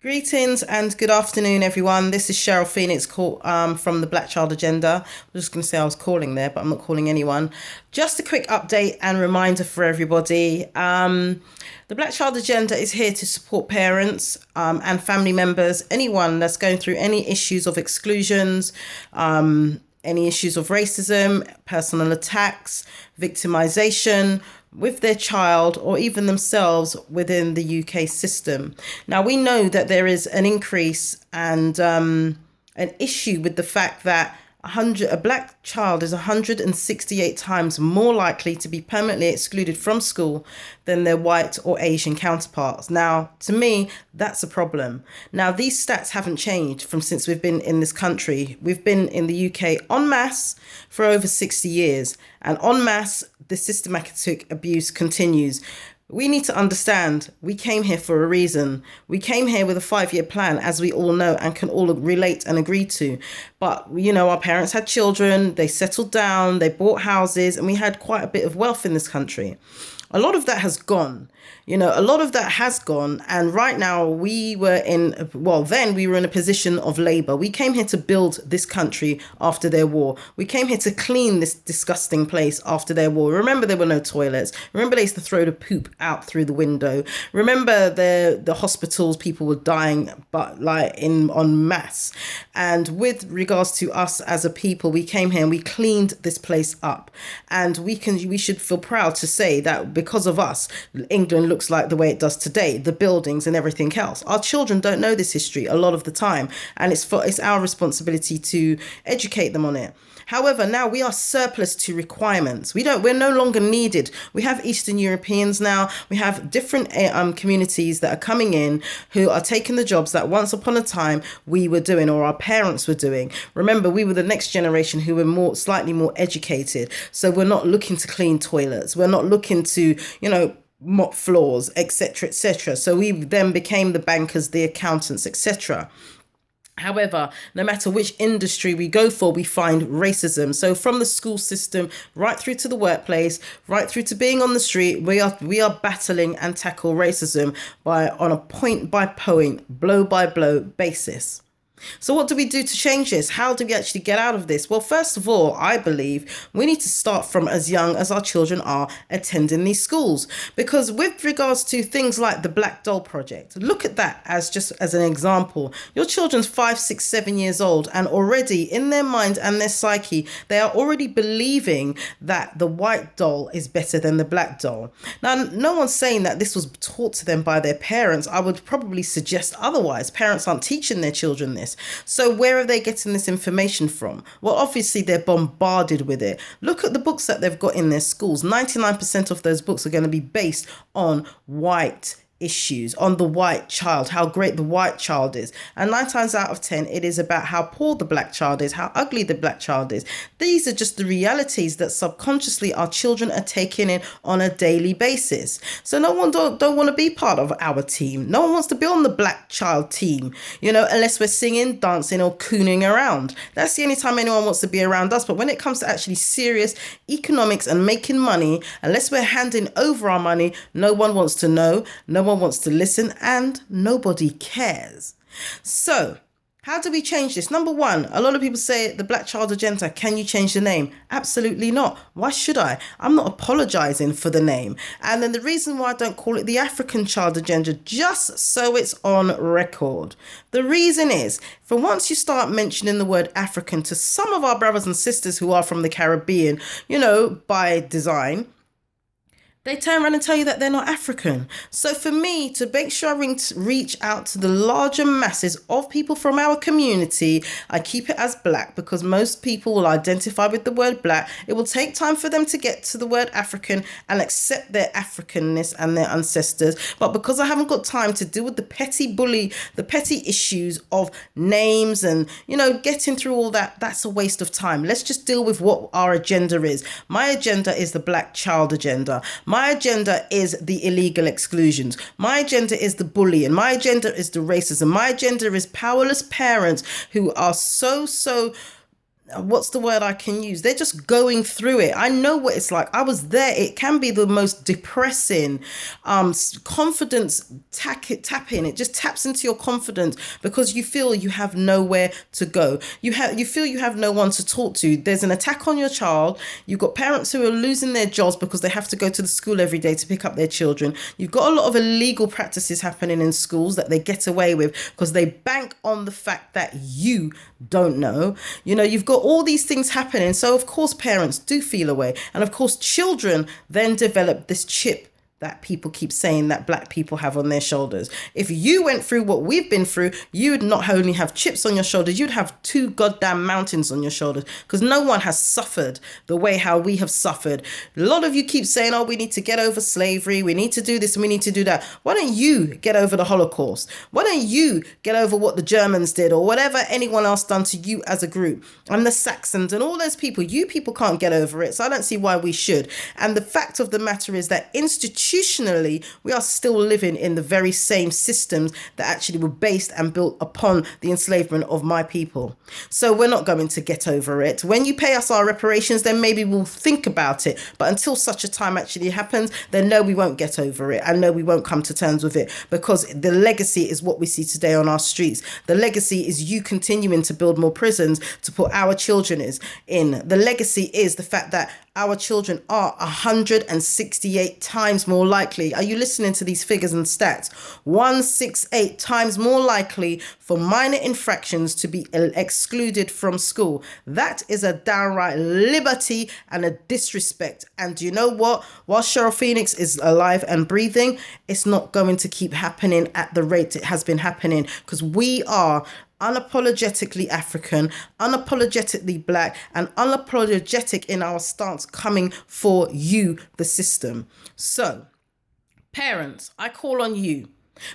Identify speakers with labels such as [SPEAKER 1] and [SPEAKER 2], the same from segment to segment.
[SPEAKER 1] Greetings and good afternoon, everyone. This is Cheryl Phoenix from the Black Child Agenda. I'm just going to say I was calling there, but I'm not calling anyone. Just a quick update and reminder for everybody. The Black Child Agenda is here to support parents and family members, anyone that's going through any issues of exclusions, any issues of racism, personal attacks, victimization with their child or even themselves within the UK system. Now, we know that there is an increase and an issue with the fact that a black child is 168 times more likely to be permanently excluded from school than their white or Asian counterparts. Now, to me, that's a problem. Now, these stats haven't changed from since we've been in this country. We've been in the UK en masse for over 60 years, and en masse, the systematic abuse continues. We need to understand we came here for a reason. We came here with a 5-year plan, as we all know and can all relate and agree to. But, our parents had children, they settled down, they bought houses, and we had quite a bit of wealth in this country. A lot of that has gone. A lot of that has gone. And right now then we were in a position of labor. We came here to build this country after their war. We came here to clean this disgusting place after their war. Remember, there were no toilets. Remember, they used to throw the poop out through the window. Remember, the hospitals, people were dying, but en masse. And with regards to us as a people, we came here and we cleaned this place up. And we should feel proud to say that because of us, England looks like the way it does today, the buildings and everything else. Our children don't know this history a lot of the time, and it's our responsibility to educate them on it. However, now we are surplus to requirements. We're no longer needed. We have Eastern Europeans now. We have different communities that are coming in who are taking the jobs that once upon a time we were doing or our parents were doing. Remember, we were the next generation who were slightly more educated. So we're not looking to clean toilets. We're not looking to, mop floors, etc., etc. So we then became the bankers, the accountants, etc. However, no matter which industry we go for, we find racism. So from the school system, right through to the workplace, right through to being on the street, we are battling and tackle racism on a point by point, blow by blow basis. So what do we do to change this? How do we actually get out of this? Well, first of all, I believe we need to start from as young as our children are attending these schools. Because with regards to things like the Black Doll Project, look at that as just as an example. Your children's 5, 6, 7 years old, and already in their mind and their psyche, they are already believing that the white doll is better than the black doll. Now, no one's saying that this was taught to them by their parents. I would probably suggest otherwise. Parents aren't teaching their children this. So where are they getting this information from? Well, obviously they're bombarded with it. Look at the books that they've got in their schools. 99% of those books are going to be based on white issues, on the white child, how great the white child is. And 9 times out of 10, it is about how poor the black child is, how ugly the black child is. These are just the realities that subconsciously our children are taking in on a daily basis. So no one don't want to be part of our team. No one wants to be on the black child team, unless we're singing, dancing or cooning around. That's the only time anyone wants to be around us. But when it comes to actually serious economics and making money, unless we're handing over our money, no one wants to know, no one wants to listen, and nobody cares. So how do we change this? Number one, a lot of people say the Black Child Agenda, can you change the name? Absolutely not. Why should I? I'm not apologizing for the name. And then the reason why I don't call it the African Child Agenda, just so it's on record. The reason is, for once you start mentioning the word African to some of our brothers and sisters who are from the Caribbean, by design, they turn around and tell you that they're not African. So for me to make sure I reach out to the larger masses of people from our community, I keep it as black because most people will identify with the word black. It will take time for them to get to the word African and accept their Africanness and their ancestors. But because I haven't got time to deal with the petty issues of names and, getting through all that, that's a waste of time. Let's just deal with what our agenda is. My agenda is the Black Child Agenda. My agenda is the illegal exclusions. My agenda is the bullying. My agenda is the racism. My agenda is powerless parents who are so what's the word I can use? They're just going through it. I know what it's like. I was there. It can be the most depressing, confidence tapping. It just taps into your confidence because you feel you have nowhere to go. You feel you have no one to talk to. There's an attack on your child. You've got parents who are losing their jobs because they have to go to the school every day to pick up their children. You've got a lot of illegal practices happening in schools that they get away with because they bank on the fact that you don't know. You've got all these things happening. So of course parents do feel away. And of course children then develop this chip that people keep saying that black people have on their shoulders. If you went through what we've been through, you would not only have chips on your shoulders, you'd have 2 goddamn mountains on your shoulders, because no one has suffered the way how we have suffered. A lot of you keep saying, oh, we need to get over slavery, we need to do this and we need to do that. Why don't you get over the Holocaust? Why don't you get over what the Germans did or whatever anyone else done to you as a group? And the Saxons and all those people, you people can't get over it. So I don't see why we should. And the fact of the matter is that institutionally, we are still living in the very same systems that actually were based and built upon the enslavement of my people. So we're not going to get over it. When you pay us our reparations, then maybe we'll think about it. But until such a time actually happens, then no, we won't get over it. And no, we won't come to terms with it, because the legacy is what we see today on our streets. The legacy is you continuing to build more prisons to put our children in. The legacy is the fact that our children are 168 times more likely. Are you listening to these figures and stats? 168 times more likely for minor infractions to be excluded from school. That is a downright liberty and a disrespect. And do you know what? While Cheryl Phoenix is alive and breathing, it's not going to keep happening at the rate it has been happening, because we are unapologetically African, unapologetically black, and unapologetic in our stance coming for you, the system. So, parents, I call on you.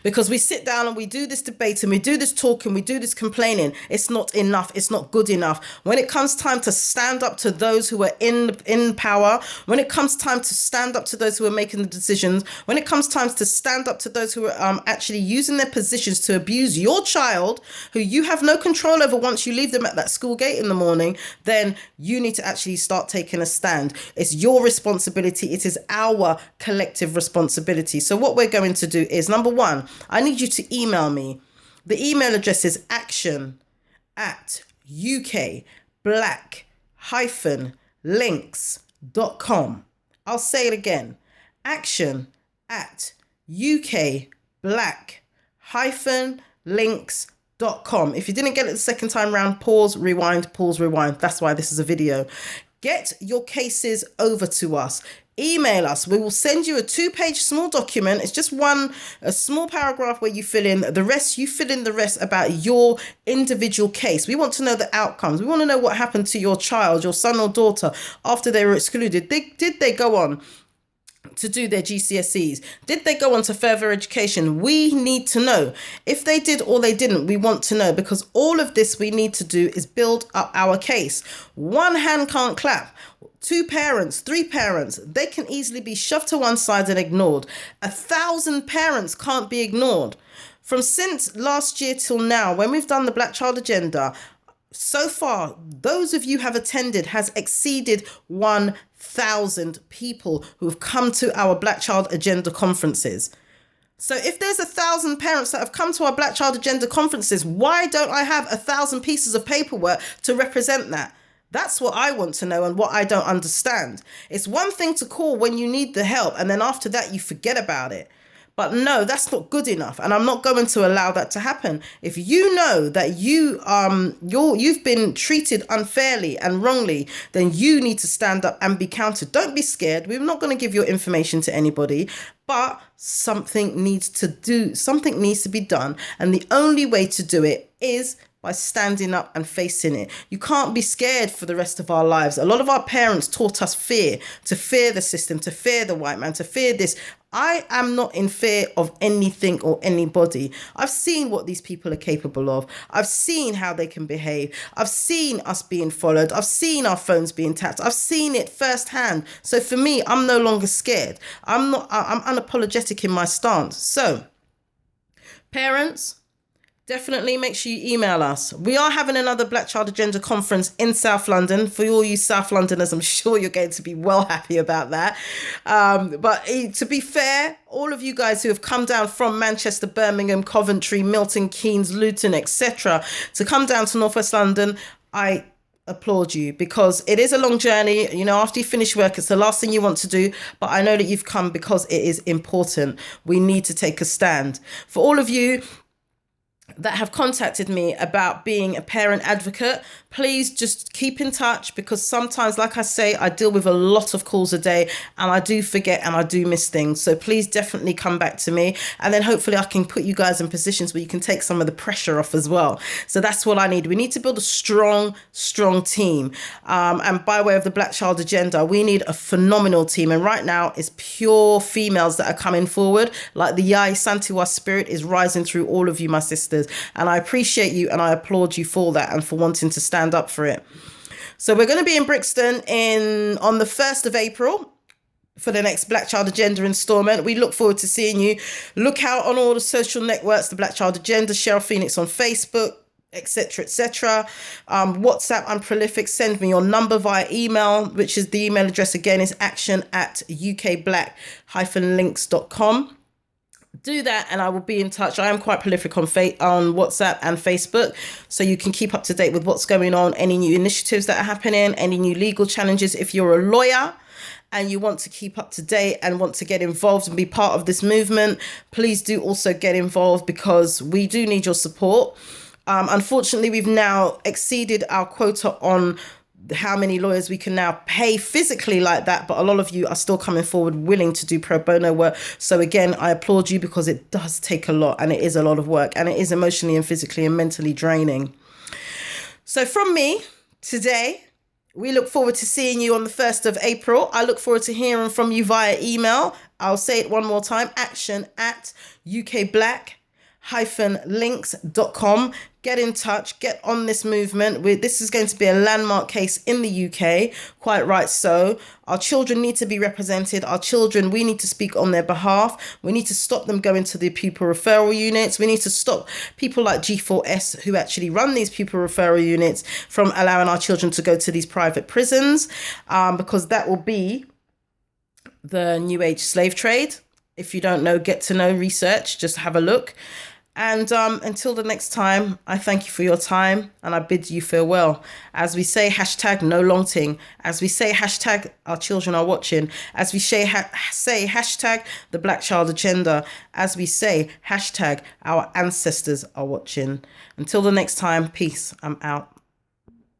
[SPEAKER 1] Because we sit down and we do this debate and we do this talking, we do this complaining. It's not enough. It's not good enough. When it comes time to stand up to those who are in power, when it comes time to stand up to those who are making the decisions, when it comes time to stand up to those who are actually using their positions to abuse your child, who you have no control over once you leave them at that school gate in the morning, then you need to actually start taking a stand. It's your responsibility. It is our collective responsibility. So what we're going to do is, number one, I need you to email me. The email address is action@ukblack-links.com. I'll say it again. action@ukblack-links.com. If you didn't get it the second time round, pause, rewind. That's why this is a video. Get your cases over to us. Email us. We will send you a 2-page small document. It's just a small paragraph where you fill in the rest. You fill in the rest about your individual case. We want to know the outcomes. We want to know what happened to your child, your son or daughter, after they were excluded. Did they go on to do their GCSEs? Did they go on to further education? We need to know. If they did or they didn't, we want to know, because all of this we need to do is build up our case. One hand can't clap. 2 parents, 3 parents, they can easily be shoved to one side and ignored. 1,000 parents can't be ignored. From since last year till now, when we've done the Black Child Agenda, so far, those of you have attended has exceeded 1,000 people who have come to our Black Child Agenda conferences. So if there's 1,000 parents that have come to our Black Child Agenda conferences, why don't I have 1,000 pieces of paperwork to represent that? That's what I want to know and what I don't understand. It's one thing to call when you need the help, and then after that you forget about it. But no, that's not good enough, and I'm not going to allow that to happen. If you know that you've been treated unfairly and wrongly, then you need to stand up and be counted. Don't be scared. We're not going to give your information to anybody, but something needs to be done, and the only way to do it is by standing up and facing it. You can't be scared for the rest of our lives. A lot of our parents taught us fear, to fear the system, to fear the white man, to fear this. I am not in fear of anything or anybody. I've seen what these people are capable of. I've seen how they can behave. I've seen us being followed. I've seen our phones being tapped. I've seen it firsthand. So for me, I'm no longer scared. I'm unapologetic in my stance. So, parents, definitely make sure you email us. We are having another Black Child Agenda conference in South London. For all you South Londoners, I'm sure you're going to be well happy about that. But to be fair, all of you guys who have come down from Manchester, Birmingham, Coventry, Milton Keynes, Luton, etc., to come down to North West London, I applaud you, because it is a long journey. You know, after you finish work, it's the last thing you want to do, but I know that you've come because it is important. We need to take a stand. For all of you that have contacted me about being a parent advocate, please just keep in touch, because sometimes, like I say, I deal with a lot of calls a day and I do forget and I do miss things. So please definitely come back to me, and then hopefully I can put you guys in positions where you can take some of the pressure off as well. So that's what I need. We need to build a strong team. And by way of the Black Child Agenda, we need a phenomenal team. And right now it's pure females that are coming forward. Like the Yai Santiwa spirit is rising through all of you, my sisters. And I appreciate you and I applaud you for that and for wanting to stand up for it. So we're going to be in Brixton on the 1st of April for the next Black Child Agenda installment. We look forward to seeing you. Look out on all the social networks, the Black Child Agenda, Cheryl Phoenix on Facebook, etc., etc. WhatsApp, I'm prolific. Send me your number via email, which is the email address again is action@ukblack-links.com. Do that and I will be in touch. I am quite prolific on WhatsApp and Facebook, so you can keep up to date with what's going on, any new initiatives that are happening, any new legal challenges. If you're a lawyer and you want to keep up to date and want to get involved and be part of this movement, please do also get involved, because we do need your support. Unfortunately, we've now exceeded our quota on how many lawyers we can now pay physically like that, but a lot of you are still coming forward willing to do pro bono work. So again, I applaud you, because it does take a lot, and it is a lot of work, and it is emotionally and physically and mentally draining. So from me today, we look forward to seeing you on the 1st of April. I look forward to hearing from you via email. I'll say it one more time, action@ukblack-links.com. Get in touch, get on this movement. This is going to be a landmark case in the UK, quite right so. Our children need to be represented. Our children, we need to speak on their behalf. We need to stop them going to the pupil referral units. We need to stop people like G4S, who actually run these pupil referral units, from allowing our children to go to these private prisons, because that will be the new age slave trade. If you don't know, get to know, research, just have a look. And until the next time, I thank you for your time and I bid you farewell. As we say, #no longting. As we say, #our children are watching. As we say, #the Black Child Agenda. As we say, #our ancestors are watching. Until the next time, peace. I'm out.